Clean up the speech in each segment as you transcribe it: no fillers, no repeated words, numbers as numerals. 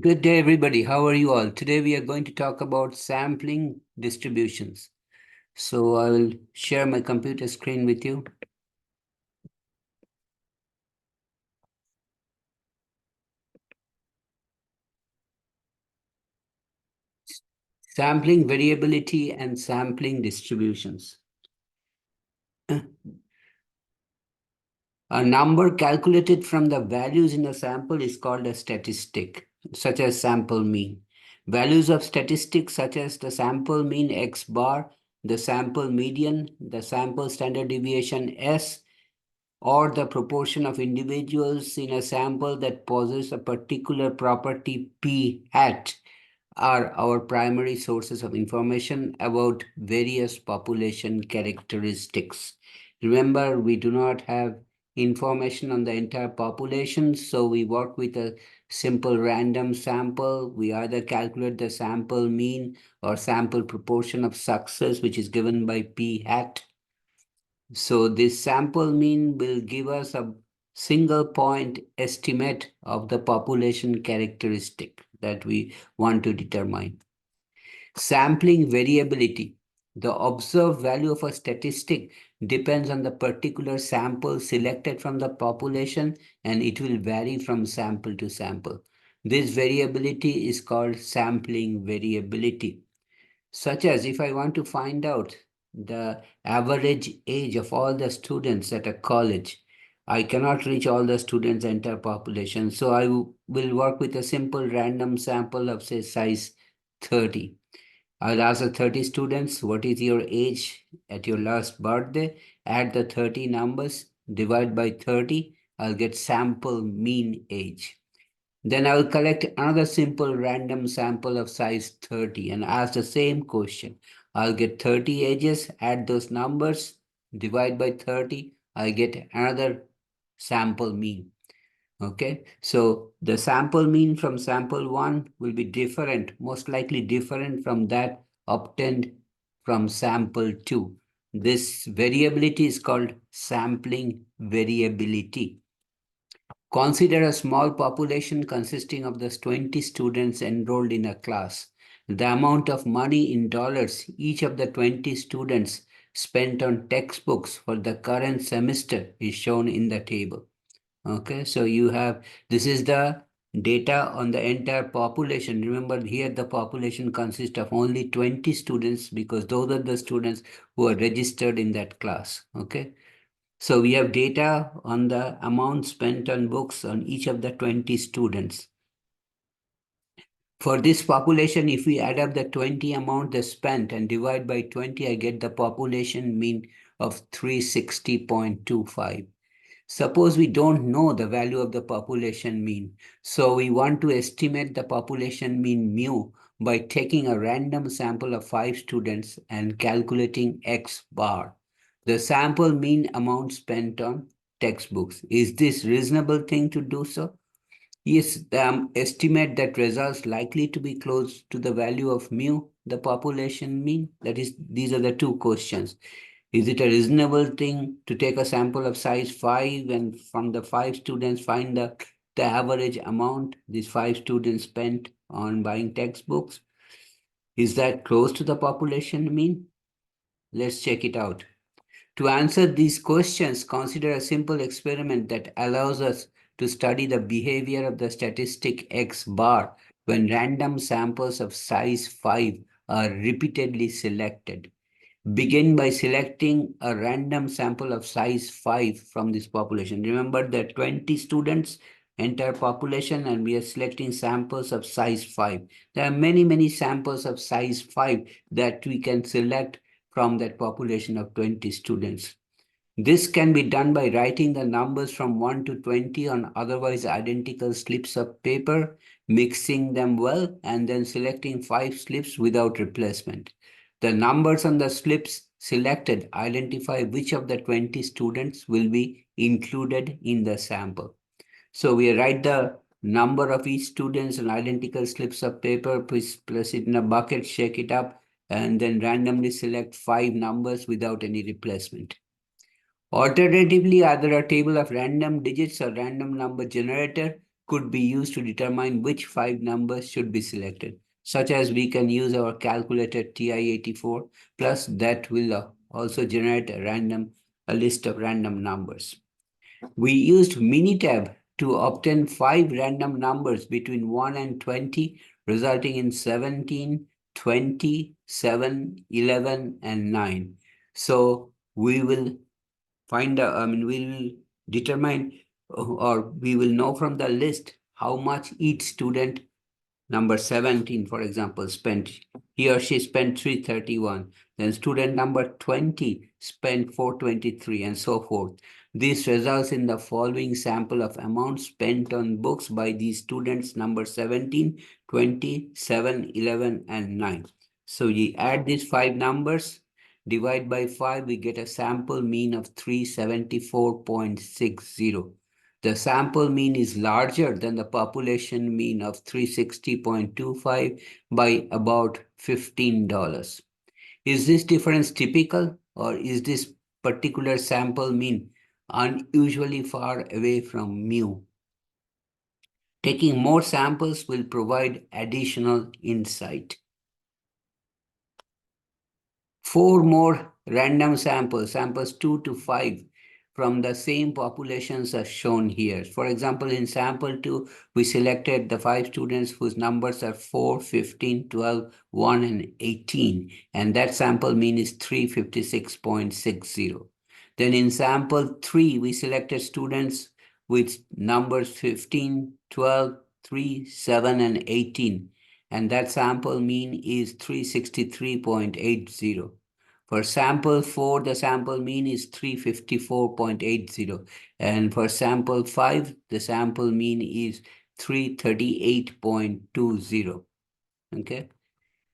Good day, everybody. How are you all? Today we are going to talk about sampling distributions. So I will share my computer screen with you. Sampling variability and sampling distributions. A number calculated from the values in a sample is called a statistic, such as sample mean. Values of statistics such as the sample mean x bar, the sample median, the sample standard deviation s, or the proportion of individuals in a sample that possess a particular property p hat are our primary sources of information about various population characteristics. Remember, we do not have information on the entire population, so we work with a simple random sample. We either calculate the sample mean or sample proportion of success, which is given by p hat. So this sample mean will give us a single point estimate of the population characteristic that we want to determine. Sampling variability. The observed value of a statistic depends on the particular sample selected from the population, and it will vary from sample to sample. This variability is called sampling variability. Such as if I want to find out the average age of all the students at a college, I cannot reach all the students' entire population. So I will work with a simple random sample of, say, size 30. I'll ask the 30 students, what is your age at your last birthday? Add the 30 numbers, divide by 30, I'll get sample mean age. Then I will collect another simple random sample of size 30 and ask the same question. I'll get 30 ages, add those numbers, divide by 30, I get another sample mean. Okay, so the sample mean from sample 1 will be different, most likely different from that obtained from sample 2. This variability is called sampling variability. Consider a small population consisting of the 20 students enrolled in a class. The amount of money in dollars each of the 20 students spent on textbooks for the current semester is shown in the table. Okay, so you have, this is the data on the entire population. Remember here the population consists of only 20 students because those are the students who are registered in that class. Okay. So we have data on the amount spent on books on each of the 20 students. For this population, if we add up the 20 amount they spent and divide by 20, I get the population mean of 360.25. Suppose we don't know the value of the population mean. So we want to estimate the population mean mu by taking a random sample of 5 students and calculating X bar. The sample mean amount spent on textbooks. Is this reasonable thing to do so? Yes, the estimate that results likely to be close to the value of mu, the population mean. That is, these are the two questions. Is it a reasonable thing to take a sample of size 5 and from the 5 students find the average amount these 5 students spent on buying textbooks? Is that close to the population mean? Let's check it out. To answer these questions, consider a simple experiment that allows us to study the behavior of the statistic X bar when random samples of size 5 are repeatedly selected. Begin by selecting a random sample of size 5 from this population. Remember that 20 students, entire population, and we are selecting samples of size 5. There are many, many samples of size 5 that we can select from that population of 20 students. This can be done by writing the numbers from 1 to 20 on otherwise identical slips of paper, mixing them well, and then selecting 5 slips without replacement. The numbers on the slips selected identify which of the 20 students will be included in the sample. So we write the number of each students on identical slips of paper, place it in a bucket, shake it up, and then randomly select 5 numbers without any replacement. Alternatively, either a table of random digits or random number generator could be used to determine which 5 numbers should be selected, such as we can use our calculator TI-84, plus that will also generate a list of random numbers. We used Minitab to obtain 5 random numbers between 1 and 20, resulting in 17, 20, 7, 11, and 9. So we will we will determine or we will know from the list how much each student, number 17, for example, spent, he or she spent 331. Then student number 20 spent 423 and so forth. This results in the following sample of amount spent on books by these students number 17, 20, 7, 11, and 9. So we add these 5 numbers, divide by 5, we get a sample mean of 374.60. The sample mean is larger than the population mean of 360.25 by about $15. Is this difference typical, or is this particular sample mean unusually far away from mu? Taking more samples will provide additional insight. 4 more random samples 2 to 5, from the same populations are shown here. For example, in sample 2, we selected the 5 students whose numbers are 4, 15, 12, 1, and 18, and that sample mean is 356.60. Then in sample 3, we selected students with numbers 15, 12, 3, 7, and 18, and that sample mean is 363.80. For sample 4, the sample mean is 354.80. And for sample 5, the sample mean is 338.20. Okay.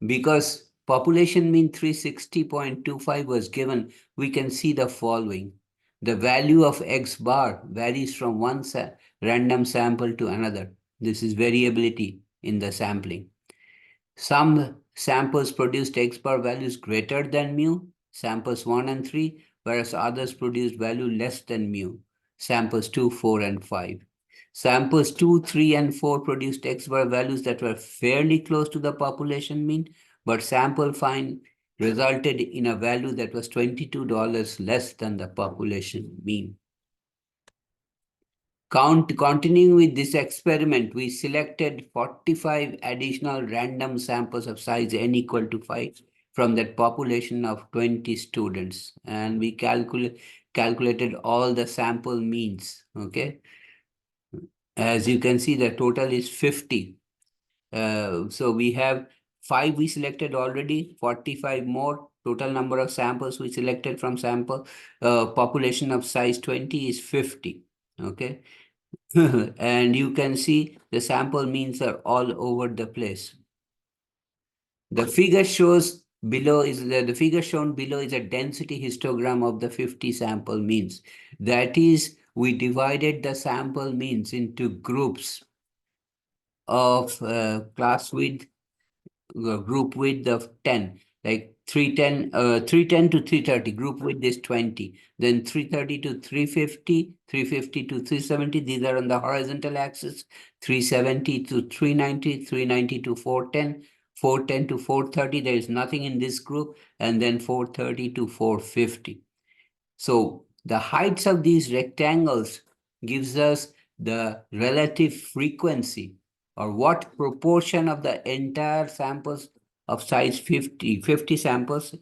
Because population mean 360.25 was given, we can see the following. The value of X bar varies from one random sample to another. This is variability in the sampling. Some samples produced X bar values greater than mu, samples 1 and 3, whereas others produced value less than mu, samples 2, 4, and 5. Samples 2, 3, and 4 produced X bar values that were fairly close to the population mean, but sample find resulted in a value that was $22 less than the population mean. Continuing with this experiment, we selected 45 additional random samples of size n equal to 5 from that population of 20 students. And we calculated all the sample means, okay? As you can see, the total is 50. So we have 5 we selected already, 45 more. Total number of samples we selected from sample population of size 20 is 50, okay? And you can see the sample means are all over the place. The figure shows below is the figure shown below is a density histogram of the 50 sample means. That is, we divided the sample means into groups of class width, group width of 10, like 310 to 330, group width is 20, then 330 to 350, 350 to 370, these are on the horizontal axis, 370 to 390, 390 to 410, 410 to 430, there is nothing in this group, and then 430 to 450. So the heights of these rectangles gives us the relative frequency, or what proportion of the entire samples of size 50 samples,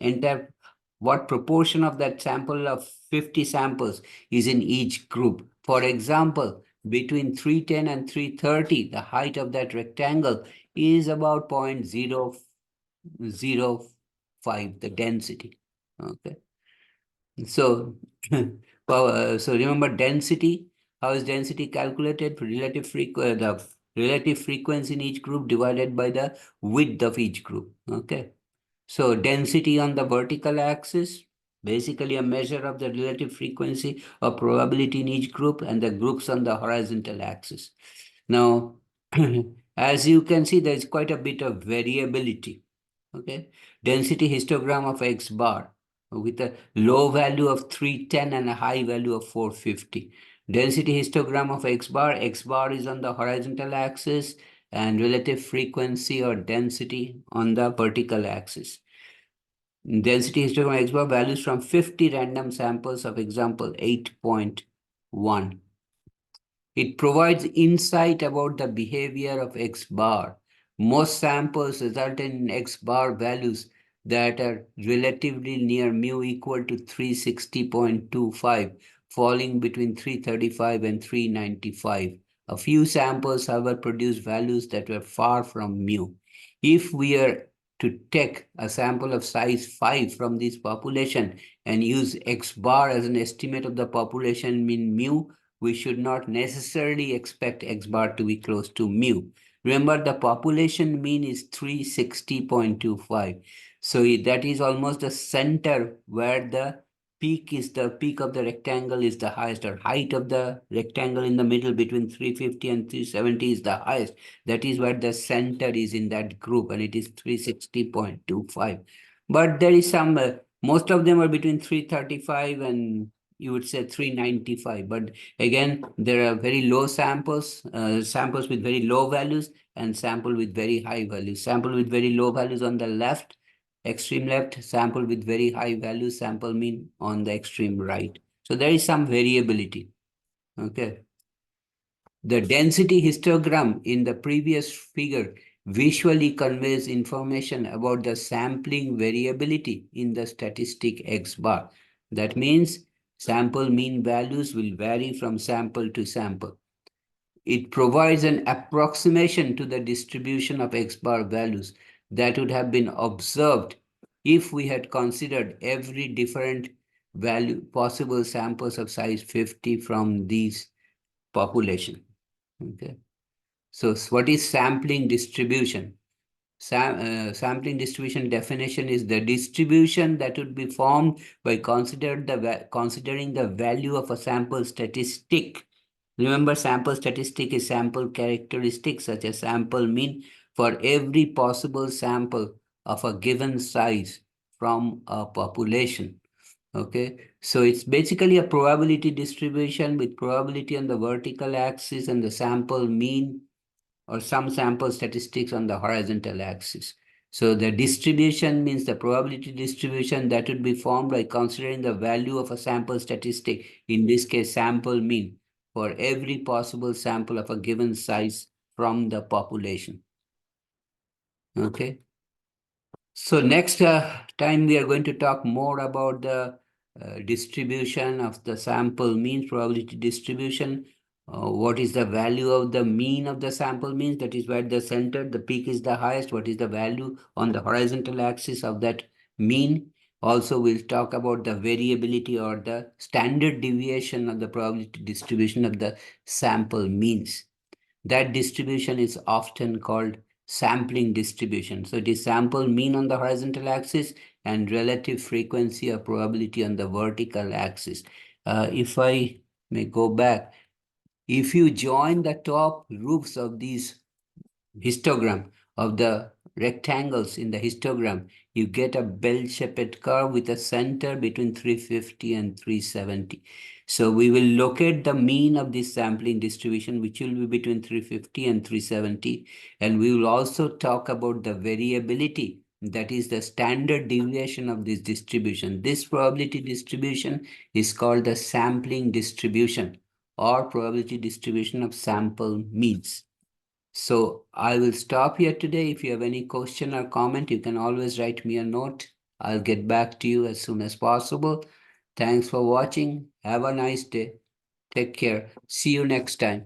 what proportion of that sample of 50 samples is in each group. For example, between 310 and 330, the height of that rectangle is about 0.005, the density. Okay. So, so remember density. How is density calculated? The relative frequency in each group divided by the width of each group. Okay. So density on the vertical axis, basically a measure of the relative frequency or probability in each group, and the groups on the horizontal axis. Now, as you can see, there is quite a bit of variability. Okay. Density histogram of X bar with a low value of 310 and a high value of 450. Density histogram of X bar is on the horizontal axis and relative frequency or density on the vertical axis. Density histogram X bar values from 50 random samples of example 8.1. It provides insight about the behavior of X bar. Most samples result in X bar values that are relatively near mu equal to 360.25, falling between 335 and 395. A few samples, however, produce values that were far from mu. If we are to take a sample of size 5 from this population and use X bar as an estimate of the population mean mu, we should not necessarily expect X bar to be close to mu. Remember, the population mean is 360.25. So that is almost the center where the peak of the rectangle is the highest, or height of the rectangle in the middle between 350 and 370 is the highest. That is where the center is in that group, and it is 360.25. But there is some, most of them are between 335 and you would say 395. But again, there are very low samples, samples with very low values and sample with very high values. Sample with very low values on the left, extreme left, sample with very high values, sample mean on the extreme right. So there is some variability. Okay. The density histogram in the previous figure visually conveys information about the sampling variability in the statistic X bar. That means sample mean values will vary from sample to sample. It provides an approximation to the distribution of X bar values that would have been observed if we had considered every different value possible samples of size 50 from these population. Okay. So what is sampling distribution? Sampling distribution definition is the distribution that would be formed by considering the value of a sample statistic. Remember, sample statistic is sample characteristics such as sample mean for every possible sample of a given size from a population. Okay, so it's basically a probability distribution with probability on the vertical axis and the sample mean or some sample statistics on the horizontal axis. So the distribution means the probability distribution that would be formed by considering the value of a sample statistic, in this case sample mean, for every possible sample of a given size from the population. Okay. So next time we are going to talk more about the distribution of the sample mean probability distribution. What is the value of the mean of the sample means? That is where the center, the peak is the highest. What is the value on the horizontal axis of that mean? Also, we'll talk about the variability or the standard deviation of the probability distribution of the sample means. That distribution is often called sampling distribution. So it is sample mean on the horizontal axis and relative frequency or probability on the vertical axis. If I may go back, if you join the top roofs of these histogram of the rectangles in the histogram, you get a bell-shaped curve with a center between 350 and 370. So we will locate the mean of this sampling distribution, which will be between 350 and 370. And we will also talk about the variability, that is the standard deviation of this distribution. This probability distribution is called the sampling distribution or probability distribution of sample means. So I will stop here today. If you have any question or comment, you can always write me a note. I'll get back to you as soon as possible. Thanks for watching. Have a nice day. Take care. See you next time.